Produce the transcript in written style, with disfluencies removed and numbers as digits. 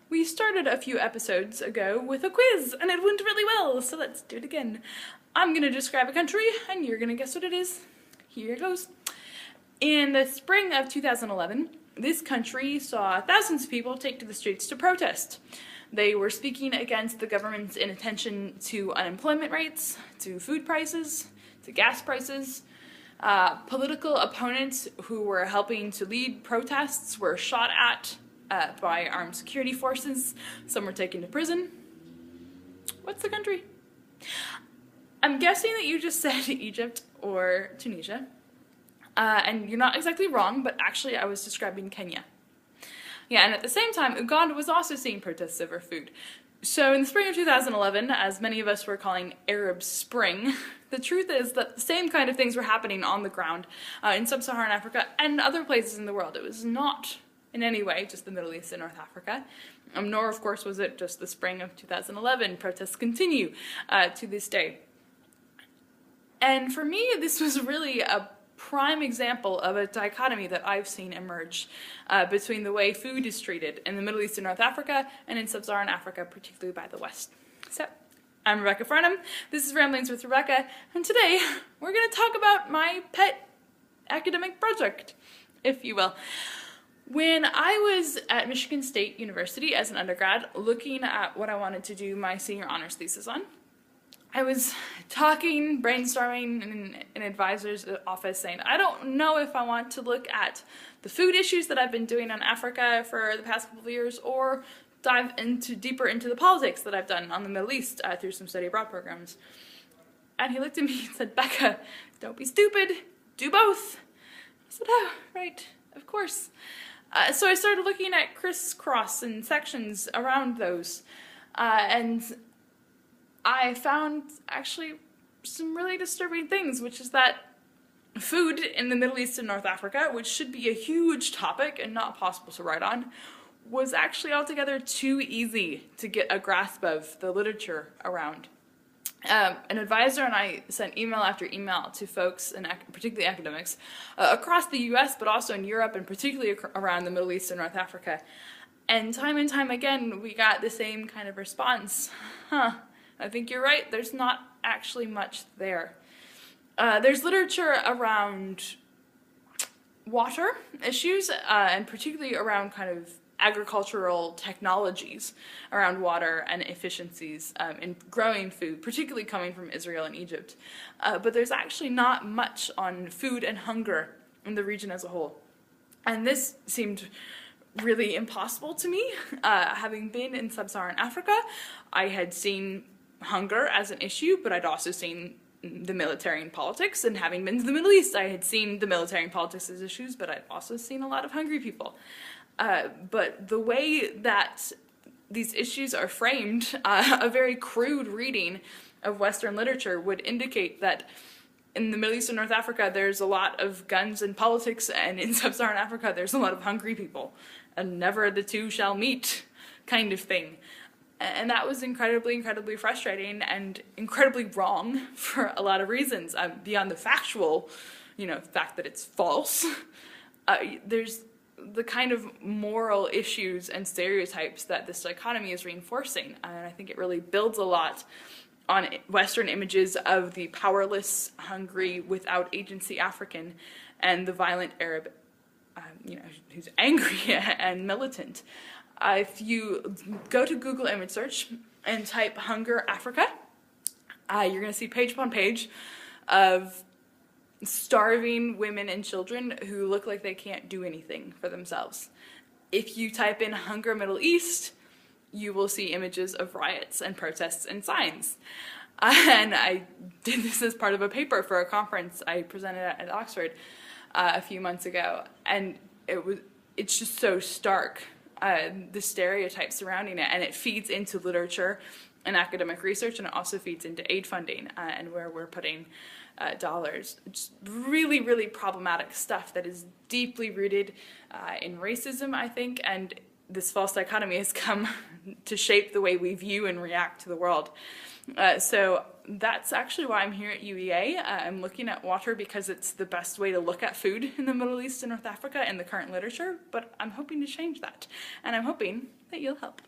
We started a few episodes ago with a quiz, and it went really well, so let's do it again. I'm gonna describe a country, and you're gonna guess what it is. Here it goes. In the spring of 2011, this country saw thousands of people take to the streets to protest. They were speaking against the government's inattention to unemployment rates, to food prices, to gas prices. Political opponents who were helping to lead protests were shot at by armed security forces. Some were taken to prison. What's the country? I'm guessing that you just said Egypt or Tunisia. And you're not exactly wrong, but actually I was describing Kenya. Yeah, and at the same time, Uganda was also seeing protests over food. So in the spring of 2011, as many of us were calling Arab Spring, the truth is that the same kind of things were happening on the ground in sub-Saharan Africa and other places in the world. It was not in any way just the Middle East and North Africa, nor of course was it just the spring of 2011. Protests continue to this day. And for me, this was really a prime example of a dichotomy that I've seen emerge between the way food is treated in the Middle East and North Africa and in sub-Saharan Africa, particularly by the West. So, I'm Rebecca Farnum, this is Ramblings with Rebecca, and today we're going to talk about my pet academic project, if you will. When I was at Michigan State University as an undergrad, looking at what I wanted to do my senior honors thesis on, I was talking, brainstorming in an advisor's office saying, I don't know if I want to look at the food issues that I've been doing on Africa for the past couple of years or dive deeper into the politics that I've done on the Middle East through some study abroad programs. And he looked at me and said, Becca, don't be stupid, do both. I said, oh, right, of course. So I started looking at crisscross and sections around those. And I found actually some really disturbing things, which is that food in the Middle East and North Africa, which should be a huge topic and not possible to write on, was actually altogether too easy to get a grasp of the literature around. An advisor and I sent email after email to folks, and particularly academics, across the US, but also in Europe, and particularly around the Middle East and North Africa. And time again, we got the same kind of response. I think you're right, there's not actually much there. There's literature around water issues, and particularly around kind of agricultural technologies around water and efficiencies in growing food, particularly coming from Israel and Egypt. But there's actually not much on food and hunger in the region as a whole. And this seemed really impossible to me. Having been in sub-Saharan Africa, I had seen hunger as an issue, but I'd also seen the military and politics, and having been to the Middle East, I had seen the military and politics as issues, but I'd also seen a lot of hungry people. But the way that these issues are framed, a very crude reading of Western literature would indicate that in the Middle East and North Africa there's a lot of guns and politics, and in sub-Saharan Africa there's a lot of hungry people, and never the two shall meet kind of thing. And that was incredibly frustrating and incredibly wrong for a lot of reasons. Beyond the factual, fact that it's false, there's the kind of moral issues and stereotypes that this dichotomy is reinforcing. And I think it really builds a lot on Western images of the powerless, hungry, without agency African and the violent Arab, who's angry and militant. If you go to Google image search and type hunger Africa, you're going to see page upon page of starving women and children who look like they can't do anything for themselves. If you type in hunger Middle East, you will see images of riots and protests and signs. And I did this as part of a paper for a conference I presented at Oxford a few months ago, and it's just so stark. The stereotypes surrounding it, and it feeds into literature and academic research, and it also feeds into aid funding and where we're putting dollars. It's really problematic stuff that is deeply rooted in racism, I think, and this false dichotomy has come to shape the way we view and react to the world. So that's actually why I'm here at UEA. I'm looking at water because it's the best way to look at food in the Middle East and North Africa in the current literature, but I'm hoping to change that, and I'm hoping that you'll help.